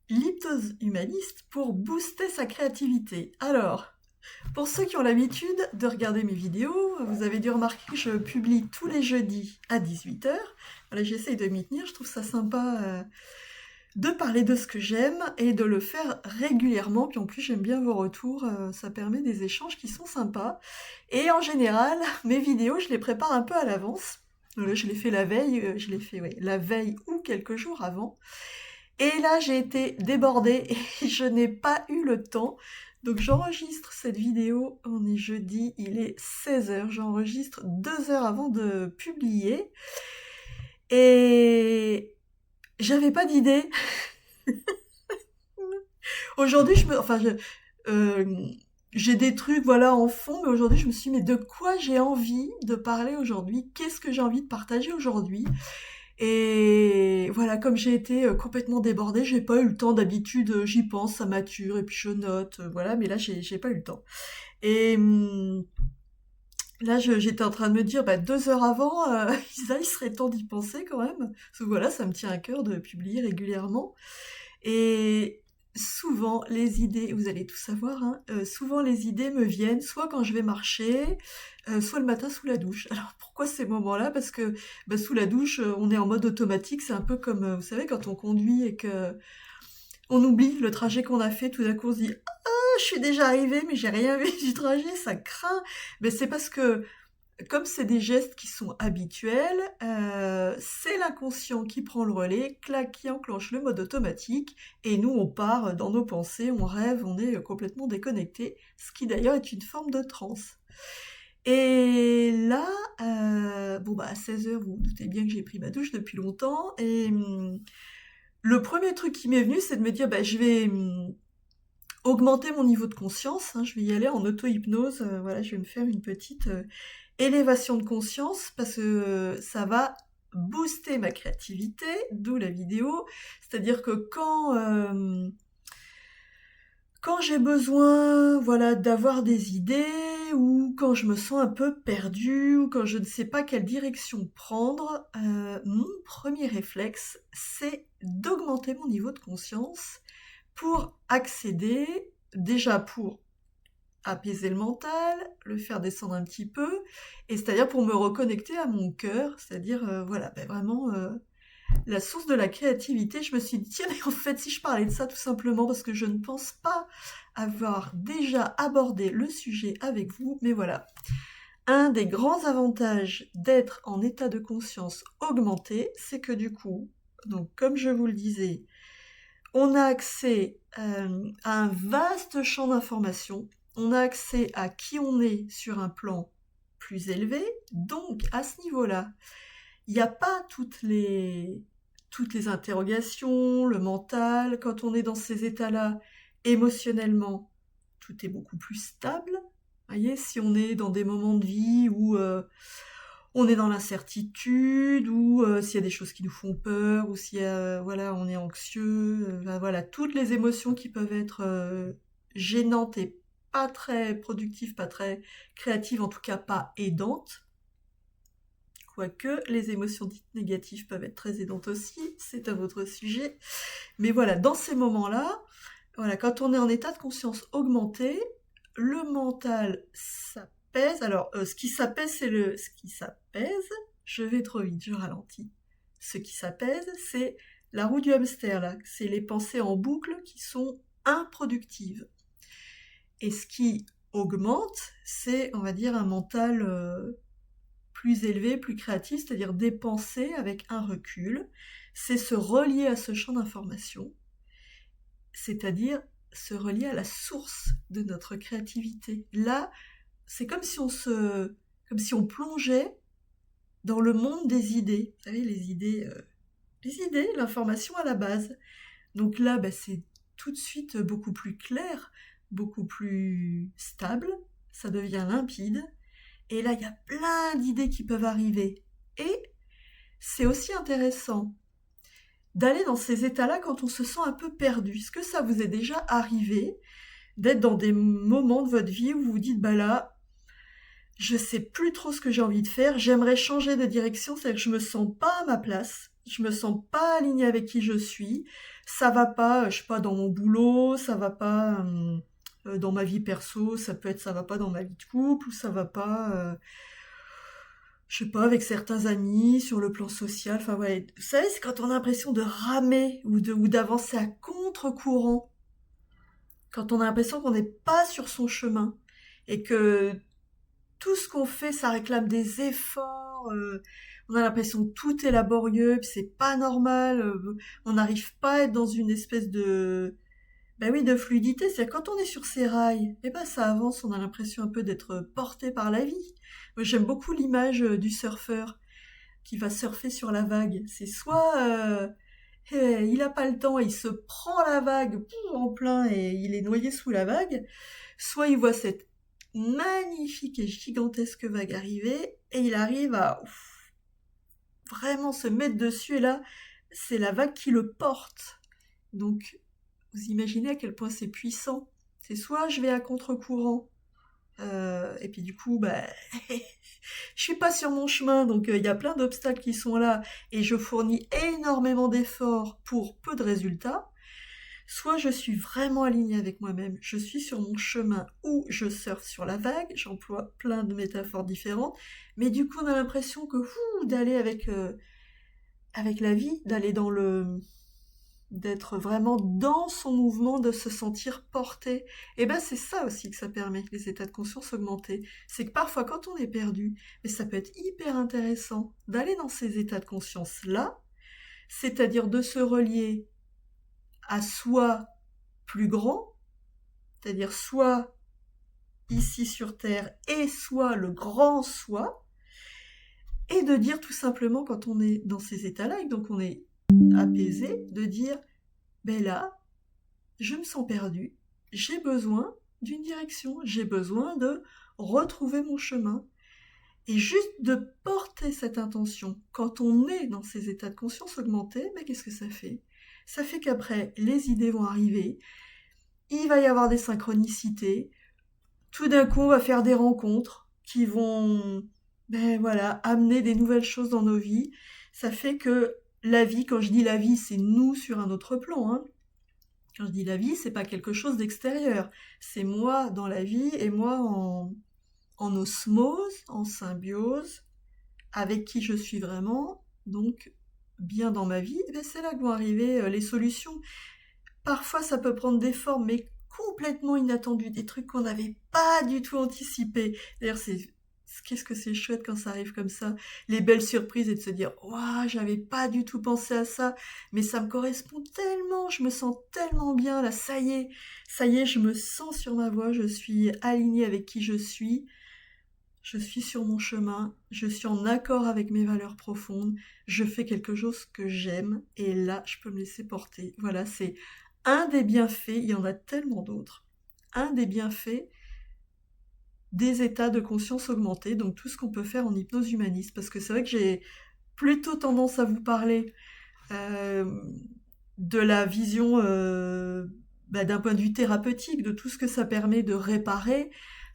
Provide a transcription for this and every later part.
l'hypnose humaniste pour booster sa créativité. Alors, pour ceux qui ont l'habitude de regarder mes vidéos, vous avez dû remarquer que je publie tous les jeudis à 18h. Voilà, j'essaye de m'y tenir, je trouve ça sympa de parler de ce que j'aime et de le faire régulièrement. Puis en plus, j'aime bien vos retours, ça permet des échanges qui sont sympas. Et en général, mes vidéos, je les prépare un peu à l'avance. Je les fais la veille, je les fais ouais, la veille ou quelques jours avant. Et là, j'ai été débordée et je n'ai pas eu le temps. Donc j'enregistre cette vidéo, on est jeudi, il est 16h, j'enregistre 2 heures avant de publier. Et j'avais pas d'idée. Aujourd'hui, euh, j'ai des trucs, voilà, en fond, mais aujourd'hui, je me suis dit, mais de quoi j'ai envie de parler aujourd'hui? Qu'est-ce que j'ai envie de partager aujourd'hui? Et voilà, comme j'ai été complètement débordée, j'ai pas eu le temps. D'habitude, j'y pense, ça mature, et puis je note, voilà, mais là, j'ai pas eu le temps. Et là, j'étais en train de me dire, bah, 2 heures avant, Isa, il serait temps d'y penser quand même. Parce que voilà, ça me tient à cœur de publier régulièrement. Et souvent, les idées, vous allez tout savoir, hein, souvent les idées me viennent soit quand je vais marcher, soit le matin sous la douche. Alors pourquoi ces moments-là? Parce que bah, sous la douche, on est en mode automatique, c'est un peu comme, vous savez, quand on conduit et que on oublie le trajet qu'on a fait, tout d'un coup on se dit «Ah, je suis déjà arrivée, mais j'ai rien vu du trajet, ça craint». Mais c'est parce que comme c'est des gestes qui sont habituels, c'est l'inconscient qui prend le relais, clac, qui enclenche le mode automatique, et nous on part dans nos pensées, on rêve, on est complètement déconnecté, ce qui d'ailleurs est une forme de transe. Et là, bon bah à 16h, vous vous doutez bien que j'ai pris ma douche depuis longtemps, et le premier truc qui m'est venu, c'est de me dire, bah je vais augmenter mon niveau de conscience, hein, je vais y aller en auto-hypnose, voilà, je vais me faire une petite élévation de conscience parce que ça va booster ma créativité, d'où la vidéo. C'est-à-dire que quand j'ai besoin, voilà, d'avoir des idées, ou quand je me sens un peu perdue, ou quand je ne sais pas quelle direction prendre, mon premier réflexe, c'est d'augmenter mon niveau de conscience pour accéder, déjà pour apaiser le mental, le faire descendre un petit peu, et c'est-à-dire pour me reconnecter à mon cœur, c'est-à-dire voilà, ben vraiment la source de la créativité. Je me suis dit, tiens, mais en fait, si je parlais de ça tout simplement, parce que je ne pense pas avoir déjà abordé le sujet avec vous, mais voilà. Un des grands avantages d'être en état de conscience augmenté, c'est que du coup, donc comme je vous le disais, on a accès à un vaste champ d'informations, on a accès à qui on est sur un plan plus élevé, donc à ce niveau-là, il n'y a pas toutes les interrogations, le mental. Quand on est dans ces états-là, émotionnellement, tout est beaucoup plus stable. Vous voyez, si on est dans des moments de vie où on est dans l'incertitude, ou s'il y a des choses qui nous font peur, ou s'il y a, voilà, on est anxieux, ben voilà, toutes les émotions qui peuvent être gênantes et pas très productives, pas très créatives, en tout cas pas aidantes. Quoique les émotions dites négatives peuvent être très aidantes aussi, c'est un autre sujet. Mais voilà, dans ces moments-là, voilà, quand on est en état de conscience augmenté, le mental s'apaise. Alors, ce qui s'apaise, ce qui s'apaise. Je vais trop vite, je ralentis. Ce qui s'apaise, c'est la roue du hamster là. C'est les pensées en boucle qui sont improductives. Et ce qui augmente, c'est, on va dire, un mental plus élevé, plus créatif, c'est-à-dire des pensées avec un recul. C'est se relier à ce champ d'information, c'est-à-dire se relier à la source de notre créativité. Là, c'est comme si on plongeait dans le monde des idées. Vous savez, les idées, l'information à la base. Donc là, bah, c'est tout de suite beaucoup plus clair, beaucoup plus stable, ça devient limpide. Et là, il y a plein d'idées qui peuvent arriver. Et c'est aussi intéressant d'aller dans ces états-là quand on se sent un peu perdu. Est-ce que ça vous est déjà arrivé d'être dans des moments de votre vie où vous vous dites, bah là, je sais plus trop ce que j'ai envie de faire, j'aimerais changer de direction, c'est-à-dire que je me sens pas à ma place, je me sens pas alignée avec qui je suis, ça va pas, je sais pas, dans mon boulot, ça va pas dans ma vie perso, ça peut être ça va pas dans ma vie de couple, ou ça va pas, je sais pas, avec certains amis, sur le plan social, enfin ouais, vous savez, c'est quand on a l'impression de ramer ou d'avancer à contre-courant, quand on a l'impression qu'on n'est pas sur son chemin, et que tout ce qu'on fait, ça réclame des efforts. On a l'impression que tout est laborieux, puis c'est pas normal. On n'arrive pas à être dans une espèce de, ben oui, de fluidité. C'est-à-dire quand on est sur ces rails, eh ben ça avance. On a l'impression un peu d'être porté par la vie. Moi, j'aime beaucoup l'image du surfeur qui va surfer sur la vague. C'est soit il a pas le temps, il se prend la vague en plein et il est noyé sous la vague, soit il voit cette magnifique et gigantesque vague arriver et il arrive à vraiment se mettre dessus et là, c'est la vague qui le porte. Donc, vous imaginez à quel point c'est puissant. C'est soit je vais à contre-courant, et puis du coup, bah, je suis pas sur mon chemin, donc il y a plein d'obstacles qui sont là et je fournis énormément d'efforts pour peu de résultats. Soit je suis vraiment alignée avec moi-même, je suis sur mon chemin où je surfe sur la vague, j'emploie plein de métaphores différentes, mais du coup on a l'impression que d'aller avec la vie, d'aller dans le d'être vraiment dans son mouvement, de se sentir porté. Et ben c'est ça aussi que ça permet, les états de conscience augmentés. C'est que parfois quand on est perdu, mais ça peut être hyper intéressant d'aller dans ces états de conscience-là, c'est-à-dire de se relier à soi plus grand, c'est-à-dire soit ici sur Terre et soit le grand soi, et de dire tout simplement quand on est dans ces états-là, et donc on est apaisé, de dire, ben là, je me sens perdu, j'ai besoin d'une direction, j'ai besoin de retrouver mon chemin. Et juste de porter cette intention, quand on est dans ces états de conscience augmentés, ben qu'est-ce que ça fait? Ça fait qu'après, les idées vont arriver, il va y avoir des synchronicités, tout d'un coup, on va faire des rencontres qui vont, ben voilà, amener des nouvelles choses dans nos vies. Ça fait que la vie, quand je dis la vie, c'est nous sur un autre plan, hein. Quand je dis la vie, c'est pas quelque chose d'extérieur. C'est moi dans la vie et moi en osmose, en symbiose, avec qui je suis vraiment, donc bien dans ma vie. Et ben c'est là que vont arriver les solutions. Parfois, ça peut prendre des formes, mais complètement inattendues, des trucs qu'on n'avait pas du tout anticipés. D'ailleurs, qu'est-ce que c'est chouette quand ça arrive comme ça, les belles surprises et de se dire waouh, j'avais pas du tout pensé à ça, mais ça me correspond tellement, je me sens tellement bien là, ça y est, je me sens sur ma voie, je suis alignée avec qui je suis sur mon chemin, je suis en accord avec mes valeurs profondes, je fais quelque chose que j'aime et là, je peux me laisser porter. Voilà, c'est un des bienfaits, il y en a tellement d'autres, un des bienfaits des états de conscience augmentés, donc tout ce qu'on peut faire en hypnose humaniste, parce que c'est vrai que j'ai plutôt tendance à vous parler euh, de la vision d'un point de vue thérapeutique, de tout ce que ça permet de réparer,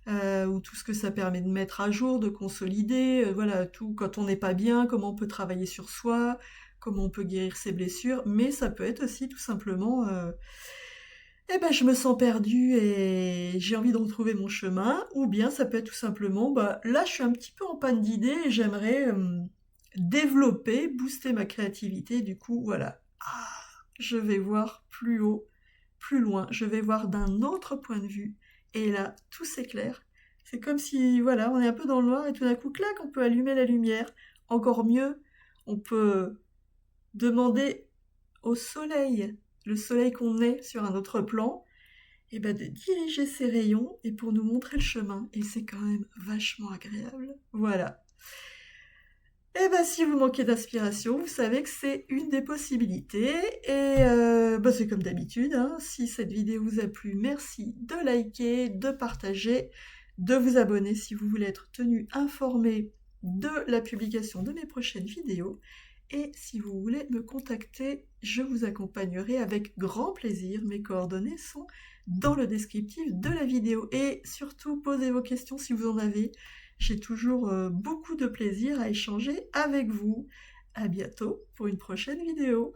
ou tout ce que ça permet de mettre à jour, de consolider, voilà, tout quand on n'est pas bien, comment on peut travailler sur soi, comment on peut guérir ses blessures, mais ça peut être aussi tout simplement eh ben, je me sens perdue et j'ai envie de retrouver mon chemin, ou bien ça peut être tout simplement, bah, là je suis un petit peu en panne d'idées et j'aimerais développer, booster ma créativité, du coup voilà, je vais voir plus haut, plus loin, je vais voir d'un autre point de vue, et là tout s'éclaire. C'est comme si, voilà, on est un peu dans le noir et tout d'un coup, clac, on peut allumer la lumière. Encore mieux, on peut demander au soleil, le soleil qu'on est sur un autre plan, et ben de diriger ses rayons et pour nous montrer le chemin. Et c'est quand même vachement agréable. Voilà. Et ben si vous manquez d'inspiration, vous savez que c'est une des possibilités. Et c'est comme d'habitude, hein. Si cette vidéo vous a plu, merci de liker, de partager, de vous abonner si vous voulez être tenu informé de la publication de mes prochaines vidéos. Et si vous voulez me contacter, je vous accompagnerai avec grand plaisir. Mes coordonnées sont dans le descriptif de la vidéo. Et surtout, posez vos questions si vous en avez. J'ai toujours beaucoup de plaisir à échanger avec vous. À bientôt pour une prochaine vidéo.